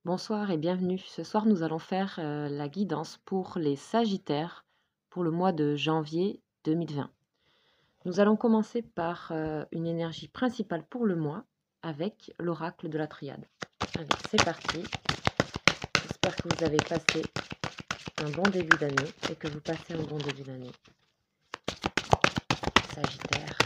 Bonsoir et bienvenue. Ce soir, nous allons faire la guidance pour les Sagittaires pour le mois de janvier 2020. Nous allons commencer par une énergie principale pour le mois avec l'oracle de la triade. Allez, c'est parti. J'espère que vous avez passé un bon début d'année et que vous passez un bon début d'année. Sagittaire.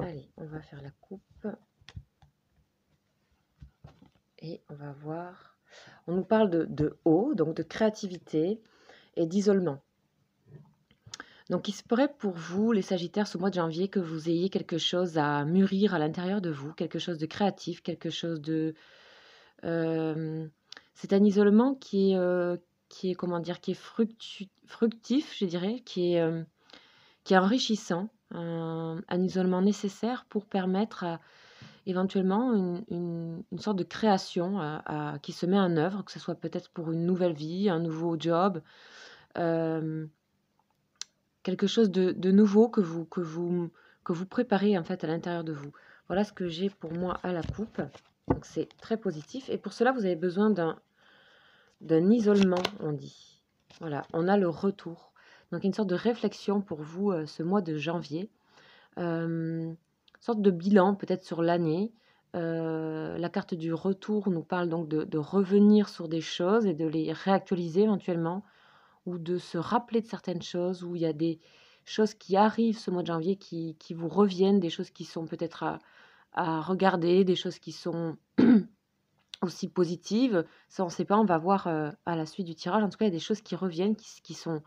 Allez, on va faire la coupe. Et on va voir. On nous parle de eau, donc de créativité et d'isolement. Donc il se pourrait pour vous, les Sagittaires, ce mois de janvier, que vous ayez quelque chose à mûrir à l'intérieur de vous, quelque chose de créatif, quelque chose de... c'est un isolement qui est comment dire, qui est fructif, je dirais, qui est enrichissant, un isolement nécessaire pour permettre éventuellement une sorte de création qui se met en œuvre, que ce soit peut-être pour une nouvelle vie, un nouveau job, quelque chose de nouveau que vous préparez en fait à l'intérieur de vous. Voilà ce que j'ai pour moi à la coupe. Donc c'est très positif. Et pour cela, vous avez besoin d'un isolement, on dit. Voilà, on a le retour. Donc une sorte de réflexion pour vous ce mois de janvier. Une sorte de bilan peut-être sur l'année. La carte du retour nous parle donc de revenir sur des choses et de les réactualiser éventuellement, ou de se rappeler de certaines choses, où il y a des choses qui arrivent ce mois de janvier qui vous reviennent, des choses qui sont peut-être à regarder, des choses qui sont aussi positives. Ça, on ne sait pas, on va voir à la suite du tirage. En tout cas, il y a des choses qui reviennent, qui sont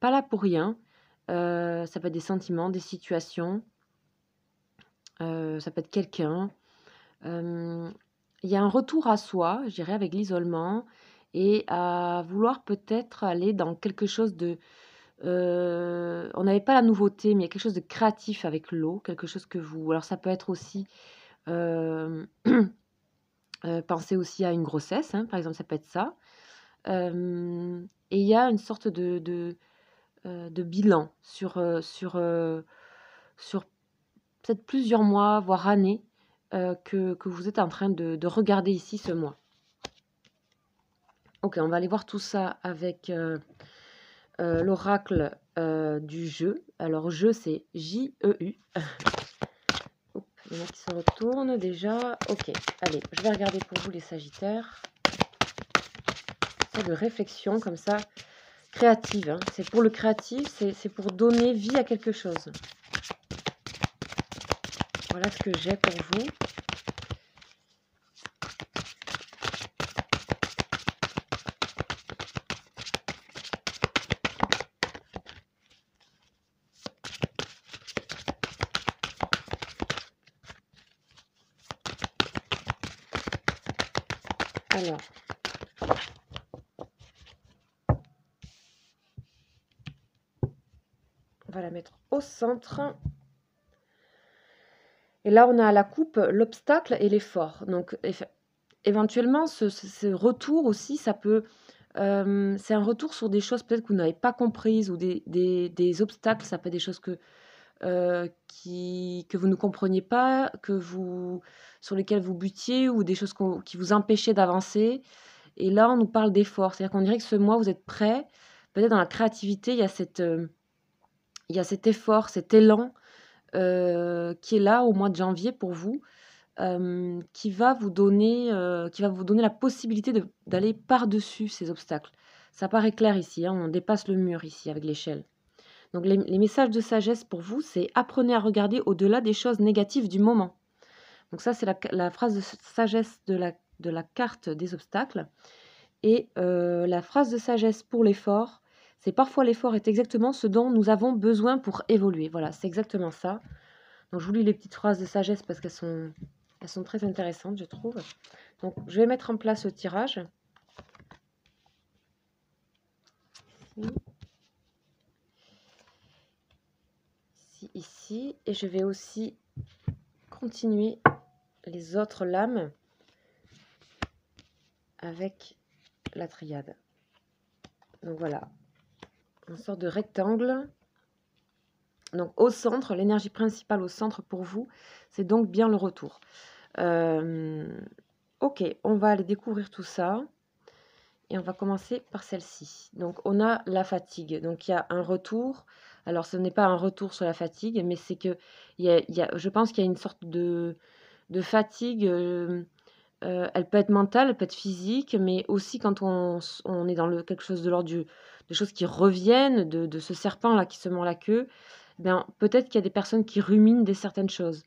pas là pour rien. Ça peut être des sentiments, des situations, ça peut être quelqu'un. Il y a un retour à soi, je dirais, avec l'isolement, et à vouloir peut-être aller dans quelque chose de... on n'avait pas la nouveauté, mais il y a quelque chose de créatif avec l'eau, quelque chose que vous... Alors ça peut être aussi... penser aussi à une grossesse, hein, par exemple, ça peut être ça. Et il y a une sorte de bilan sur peut-être plusieurs mois, voire années, que vous êtes en train de regarder ici ce mois. Ok, on va aller voir tout ça avec l'oracle du jeu. Alors, jeu, c'est J-E-U. Il y en a qui se retournent déjà. Ok, allez, je vais regarder pour vous les Sagittaires. C'est de réflexion comme ça, créative. Hein. C'est pour le créatif, c'est pour donner vie à quelque chose. Voilà ce que j'ai pour vous. Alors, on va la mettre au centre. Et là, on a à la coupe l'obstacle et l'effort. Donc, éventuellement, ce retour aussi, ça peut... c'est un retour sur des choses peut-être que vous n'avez pas comprises, ou des obstacles. Ça peut être des choses que vous ne compreniez pas, sur lesquelles vous butiez, ou des choses qui vous empêchaient d'avancer. Et là, on nous parle d'effort. C'est-à-dire qu'on dirait que ce mois, vous êtes prêts. Peut-être dans la créativité, il y a cet effort, cet élan qui est là au mois de janvier pour vous, qui va vous donner la possibilité d'aller par-dessus ces obstacles. Ça paraît clair ici, hein, on dépasse le mur ici avec l'échelle. Donc les messages de sagesse pour vous, c'est apprenez à regarder au-delà des choses négatives du moment. Donc ça, c'est la phrase de sagesse de la carte des obstacles. Et la phrase de sagesse pour l'effort, c'est parfois l'effort est exactement ce dont nous avons besoin pour évoluer. Voilà, c'est exactement ça. Donc je vous lis les petites phrases de sagesse parce qu'elles sont très intéressantes, je trouve. Donc je vais mettre en place le tirage. Ici. Et je vais aussi continuer les autres lames avec la triade. Donc voilà, une sorte de rectangle. Donc au centre, l'énergie principale au centre pour vous, c'est donc bien le retour. Ok, on va aller découvrir tout ça. Et on va commencer par celle-ci. Donc on a la fatigue. Donc il y a un retour. Alors ce n'est pas un retour sur la fatigue, mais c'est que je pense qu'il y a une sorte de fatigue. Elle peut être mentale, elle peut être physique, mais aussi quand on est dans quelque chose de l'ordre des choses qui reviennent, de ce serpent-là qui se mord la queue, ben, peut-être qu'il y a des personnes qui ruminent certaines choses.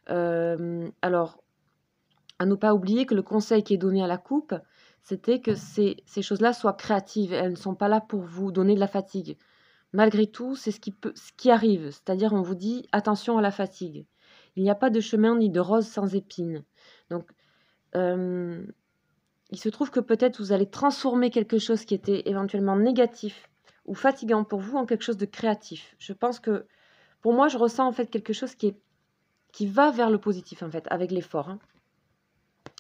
Alors, à ne pas oublier que le conseil qui est donné à la coupe, c'était que ces choses-là soient créatives. Elles ne sont pas là pour vous donner de la fatigue. Malgré tout, c'est ce qui arrive. C'est-à-dire, on vous dit attention à la fatigue. Il n'y a pas de chemin ni de rose sans épines. Donc, il se trouve que peut-être vous allez transformer quelque chose qui était éventuellement négatif ou fatigant pour vous en quelque chose de créatif. Je pense que, pour moi, je ressens en fait quelque chose qui va vers le positif, en fait, avec l'effort. Hein.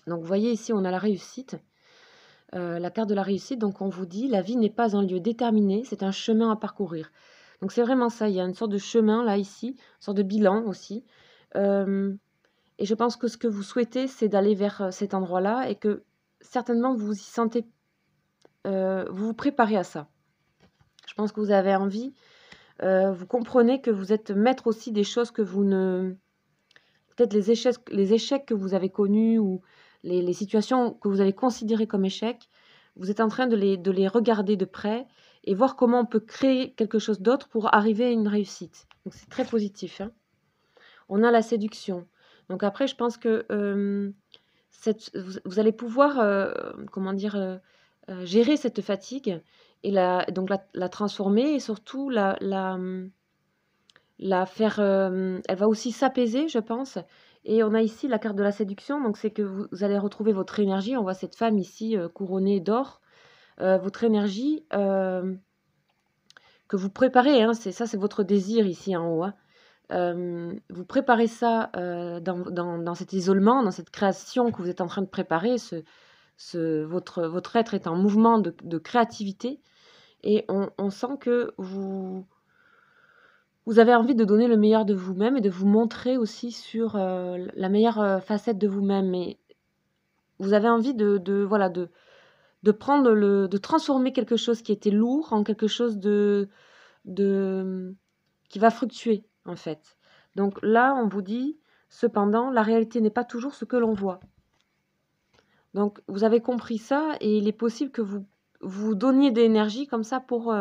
Donc, vous voyez ici, on a la réussite. La carte de la réussite, donc on vous dit, la vie n'est pas un lieu déterminé, c'est un chemin à parcourir. Donc, c'est vraiment ça, il y a une sorte de chemin, là, ici, une sorte de bilan aussi. Et je pense que ce que vous souhaitez, c'est d'aller vers cet endroit-là et que certainement vous y sentez, vous vous préparez à ça. Je pense que vous avez envie, vous comprenez que vous êtes maître aussi des choses que vous ne... Peut-être les échecs que vous avez connus ou les situations que vous avez considérées comme échecs, vous êtes en train de les regarder de près et voir comment on peut créer quelque chose d'autre pour arriver à une réussite. Donc c'est très positif. Hein. On a la séduction. Donc après, je pense que vous allez pouvoir, comment dire, gérer cette fatigue et donc la transformer et surtout la faire. Elle va aussi s'apaiser, je pense. Et on a ici la carte de la séduction, donc c'est que vous allez retrouver votre énergie. On voit cette femme ici couronnée d'or. Votre énergie que vous préparez, hein, c'est votre désir ici en haut. Hein. Vous préparez ça dans cet isolement, dans cette création que vous êtes en train de préparer. Votre être est en mouvement de créativité et on sent que vous avez envie de donner le meilleur de vous-même et de vous montrer aussi sur la meilleure facette de vous-même. Mais vous avez envie voilà, de prendre de transformer quelque chose qui était lourd en quelque chose qui va fructuer, en fait. Donc là, on vous dit, cependant, la réalité n'est pas toujours ce que l'on voit. Donc, vous avez compris ça et il est possible que vous donniez de l'énergie comme ça pour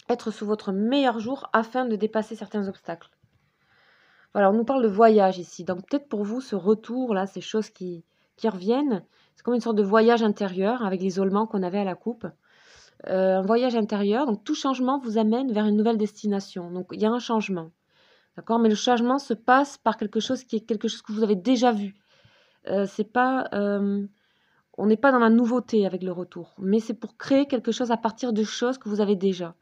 être sous votre meilleur jour afin de dépasser certains obstacles. Voilà, on nous parle de voyage ici. Donc, peut-être pour vous, ce retour-là, ces choses qui reviennent, c'est comme une sorte de voyage intérieur avec l'isolement qu'on avait à la coupe. Un voyage intérieur, donc tout changement vous amène vers une nouvelle destination. Donc, il y a un changement. D'accord, mais le changement se passe par quelque chose qui est quelque chose que vous avez déjà vu. C'est pas, on n'est pas dans la nouveauté avec le retour, mais c'est pour créer quelque chose à partir de choses que vous avez déjà.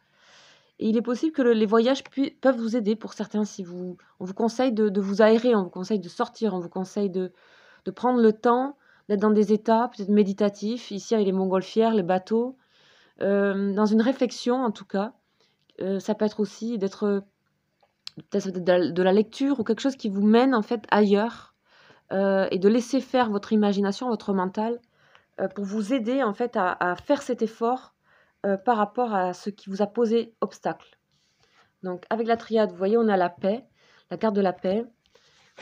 Et il est possible que les voyages peuvent vous aider pour certains. On vous conseille de vous aérer, on vous conseille de sortir, on vous conseille de prendre le temps d'être dans des états peut-être méditatifs, ici avec les montgolfières, les bateaux, dans une réflexion en tout cas. Ça peut être aussi d'être peut-être de la lecture ou quelque chose qui vous mène en fait ailleurs et de laisser faire votre imagination, votre mental pour vous aider en fait à faire cet effort par rapport à ce qui vous a posé obstacle. Donc avec la triade, vous voyez, on a la paix, la carte de la paix.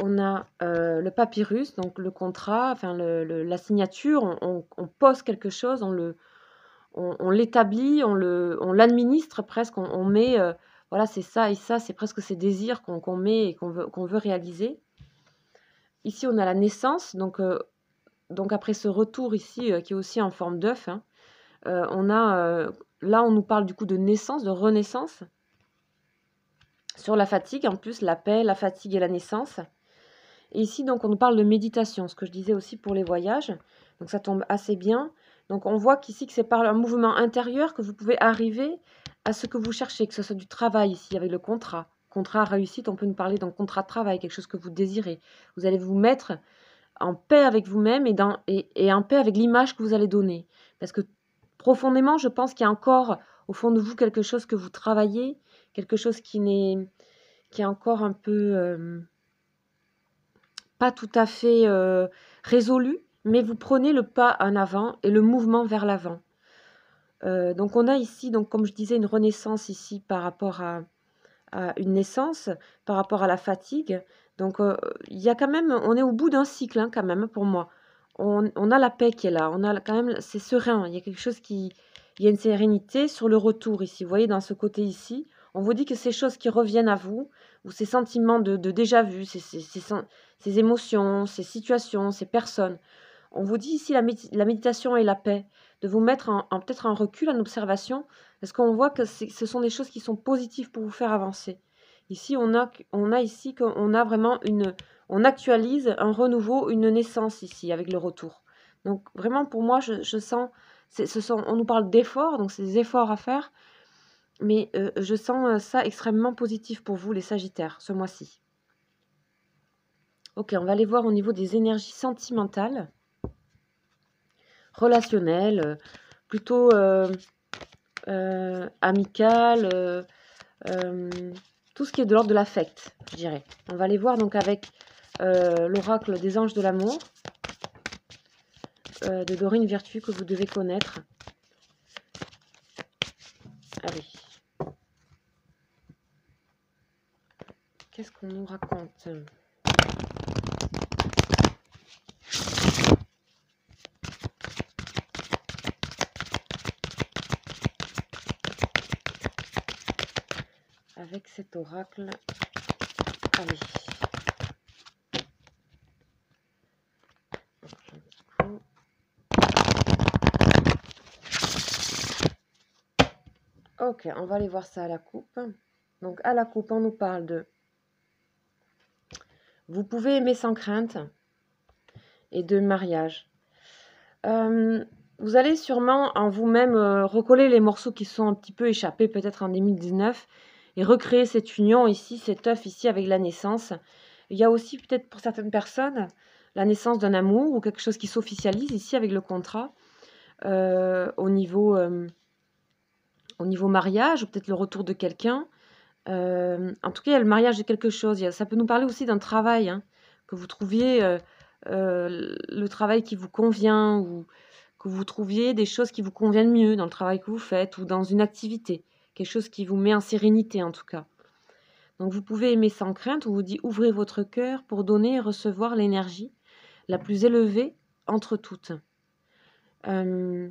On a le papyrus, donc le contrat, enfin la signature. On pose quelque chose, on l'établit, on l'administre presque, on met, voilà, c'est ça et ça, c'est presque ces désirs qu'on met et qu'on veut réaliser. Ici, on a la naissance, donc après ce retour ici, qui est aussi en forme d'œuf, hein, là, on nous parle du coup de naissance, de renaissance, sur la fatigue, en plus, la paix, la fatigue et la naissance. Et ici, donc, on nous parle de méditation, ce que je disais aussi pour les voyages, donc ça tombe assez bien. Donc on voit qu'ici que c'est par un mouvement intérieur que vous pouvez arriver à ce que vous cherchez, que ce soit du travail ici avec le contrat. Contrat réussite, on peut nous parler d'un contrat de travail, quelque chose que vous désirez. Vous allez vous mettre en paix avec vous-même et en paix avec l'image que vous allez donner. Parce que profondément, je pense qu'il y a encore au fond de vous quelque chose que vous travaillez, quelque chose qui est encore un peu pas tout à fait résolu, mais vous prenez le pas en avant et le mouvement vers l'avant. Donc on a ici, donc comme je disais, une renaissance ici par rapport à une naissance, par rapport à la fatigue. Donc il y a quand même, on est au bout d'un cycle hein, quand même pour moi. On a la paix qui est là, on a quand même, c'est serein, il y a quelque chose il y a une sérénité sur le retour ici. Vous voyez dans ce côté ici, on vous dit que ces choses qui reviennent à vous, ou ces sentiments de déjà vu, ces émotions, ces situations, ces personnes, on vous dit ici la méditation et la paix, de vous mettre peut-être en recul, en observation, parce qu'on voit que ce sont des choses qui sont positives pour vous faire avancer. Ici, on a ici qu'on a vraiment on actualise un renouveau, une naissance ici avec le retour. Donc vraiment pour moi, je sens, on nous parle d'efforts, donc c'est des efforts à faire, mais je sens ça extrêmement positif pour vous les Sagittaires ce mois-ci. Ok, on va aller voir au niveau des énergies sentimentales, relationnelles, plutôt amicales, tout ce qui est de l'ordre de l'affect, je dirais. On va aller voir donc avec l'oracle des anges de l'amour, de Dorine Virtue, que vous devez connaître. Allez. Qu'est-ce qu'on nous raconte ? Avec cet oracle, allez. Ok, on va aller voir ça à la coupe. Donc à la coupe, on nous parle de vous pouvez aimer sans crainte et de mariage. Vous allez sûrement en vous-même recoller les morceaux qui sont un petit peu échappés peut-être en 2019 et recréer cette union ici, cet œuf ici avec la naissance. Il y a aussi peut-être pour certaines personnes la naissance d'un amour ou quelque chose qui s'officialise ici avec le contrat au niveau mariage ou peut-être le retour de quelqu'un. En tout cas, il y a le mariage de quelque chose. Ça peut nous parler aussi d'un travail, hein, que vous trouviez le travail qui vous convient ou que vous trouviez des choses qui vous conviennent mieux dans le travail que vous faites ou dans une activité. Quelque chose qui vous met en sérénité en tout cas. Donc vous pouvez aimer sans crainte, on vous dit ouvrez votre cœur pour donner et recevoir l'énergie la plus élevée entre toutes. Je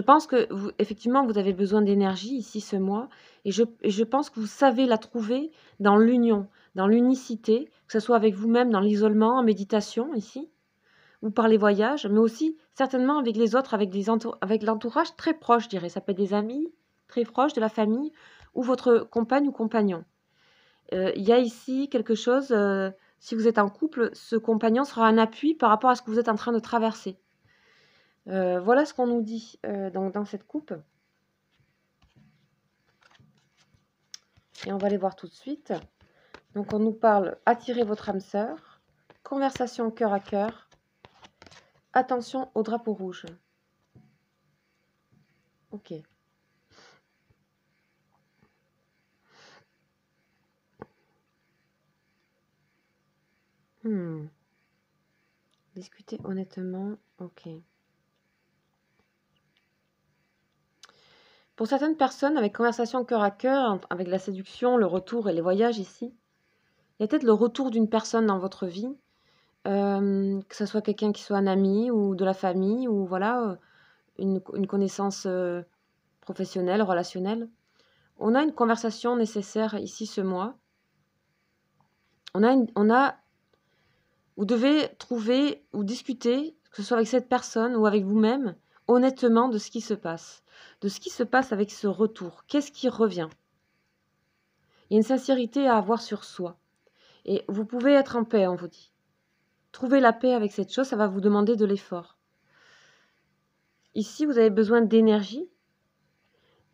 pense que effectivement, vous avez besoin d'énergie ici ce mois, et je pense que vous savez la trouver dans l'union, dans l'unicité, que ce soit avec vous-même, dans l'isolement, en méditation ici, ou par les voyages, mais aussi certainement avec les autres, avec l'entourage très proche, je dirais. Ça peut être des amis très proches, de la famille, ou votre compagne ou compagnon. Il y a ici quelque chose, si vous êtes en couple, ce compagnon sera un appui par rapport à ce que vous êtes en train de traverser. Voilà ce qu'on nous dit dans cette coupe. Et on va aller voir tout de suite. Donc on nous parle attirer votre âme sœur, conversation cœur à cœur, attention au drapeau rouge. Ok. Discuter honnêtement, ok. Pour certaines personnes, avec conversation cœur à cœur, avec la séduction, le retour et les voyages ici, il y a peut-être le retour d'une personne dans votre vie, que ce soit quelqu'un qui soit un ami ou de la famille, ou voilà, une connaissance professionnelle, relationnelle. On a une conversation nécessaire ici ce mois. Vous devez trouver ou discuter, que ce soit avec cette personne ou avec vous-même, honnêtement de ce qui se passe. De ce qui se passe avec ce retour. Qu'est-ce qui revient ? Il y a une sincérité à avoir sur soi. Et vous pouvez être en paix, on vous dit. Trouver la paix avec cette chose, ça va vous demander de l'effort. Ici, vous avez besoin d'énergie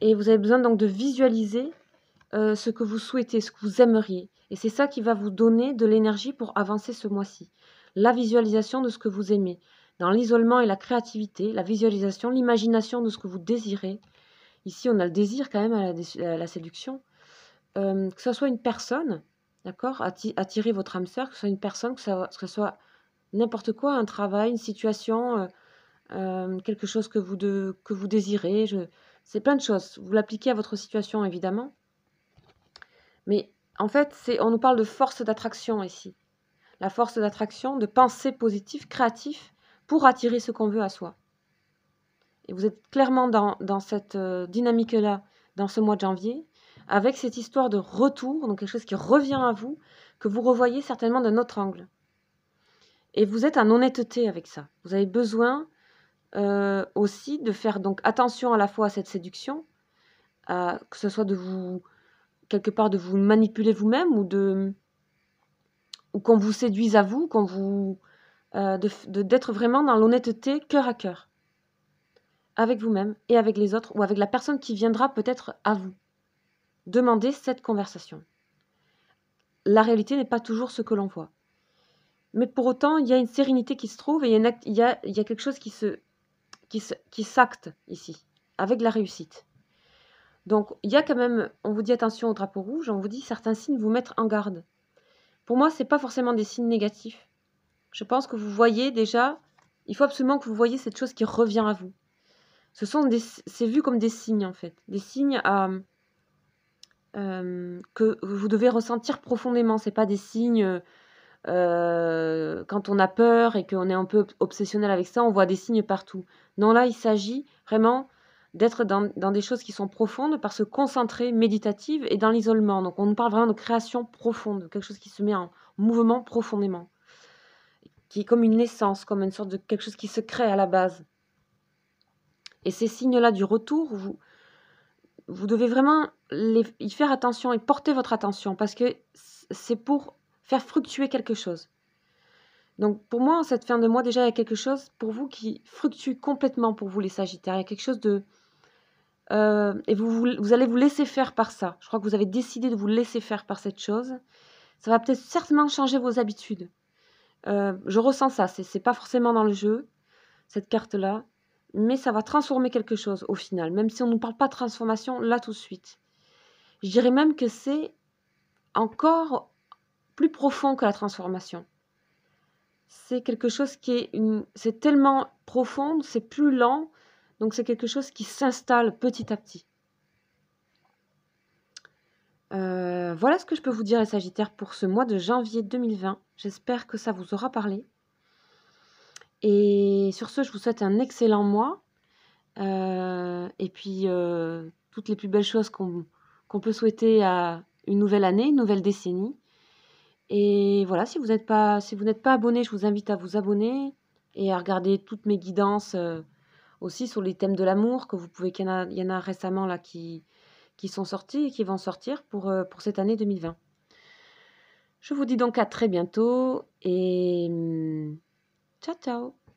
et vous avez besoin donc de visualiser ce que vous souhaitez, ce que vous aimeriez. Et c'est ça qui va vous donner de l'énergie pour avancer ce mois-ci. La visualisation de ce que vous aimez. Dans l'isolement et la créativité, la visualisation, l'imagination de ce que vous désirez. Ici, on a le désir quand même à la séduction. Que ce soit une personne, d'accord, attirer votre âme sœur, que ce soit une personne, que ce soit n'importe quoi, un travail, une situation, quelque chose que vous désirez. C'est plein de choses. Vous l'appliquez à votre situation, évidemment. Mais en fait, on nous parle de force d'attraction ici. La force d'attraction, de pensée positive, créatif, pour attirer ce qu'on veut à soi. Et vous êtes clairement dans cette dynamique-là, dans ce mois de janvier, avec cette histoire de retour, donc quelque chose qui revient à vous, que vous revoyez certainement d'un autre angle. Et vous êtes en honnêteté avec ça. Vous avez besoin aussi de faire donc attention à la fois à cette séduction, que ce soit de vous, quelque part, de vous manipuler vous-même ou qu'on vous séduise à vous, d'être vraiment dans l'honnêteté cœur à cœur, avec vous-même et avec les autres, ou avec la personne qui viendra peut-être à vous. Demandez cette conversation. La réalité n'est pas toujours ce que l'on voit. Mais pour autant, il y a une sérénité qui se trouve et il y a quelque chose qui s'acte ici, avec la réussite. Donc, il y a quand même, on vous dit attention au drapeau rouge, on vous dit certains signes vous mettre en garde. Pour moi, ce n'est pas forcément des signes négatifs. Je pense que vous voyez déjà, il faut absolument que vous voyez cette chose qui revient à vous. C'est vu comme des signes en fait, des signes que vous devez ressentir profondément. C'est pas des signes quand on a peur et qu'on est un peu obsessionnel avec ça, on voit des signes partout. Non, là, il s'agit vraiment d'être dans des choses qui sont profondes, par se concentrer, méditative et dans l'isolement. Donc, on nous parle vraiment de création profonde, quelque chose qui se met en mouvement profondément, qui est comme une naissance, comme une sorte de quelque chose qui se crée à la base. Et ces signes-là du retour, vous devez vraiment y faire attention et porter votre attention parce que c'est pour faire fructuer quelque chose. Donc pour moi, en cette fin de mois, déjà, il y a quelque chose pour vous qui fructue complètement pour vous, les Sagittaires. Il y a quelque chose de... et vous allez vous laisser faire par ça. Je crois que vous avez décidé de vous laisser faire par cette chose. Ça va peut-être certainement changer vos habitudes. Je ressens ça. C'est pas forcément dans le jeu, cette carte-là. Mais ça va transformer quelque chose au final. Même si on ne nous parle pas de transformation là tout de suite. Je dirais même que c'est encore plus profond que la transformation. C'est quelque chose c'est tellement profond, c'est plus lent, donc c'est quelque chose qui s'installe petit à petit. Voilà ce que je peux vous dire les Sagittaires pour ce mois de janvier 2020. J'espère que ça vous aura parlé. Et sur ce, je vous souhaite un excellent mois. Et puis, toutes les plus belles choses qu'on peut souhaiter à une nouvelle année, une nouvelle décennie. Et voilà, si vous n'êtes pas abonné, je vous invite à vous abonner et à regarder toutes mes guidances aussi sur les thèmes de l'amour, que vous pouvez, il y en a récemment là qui sont sortis et qui vont sortir pour cette année 2020. Je vous dis donc à très bientôt et ciao ciao.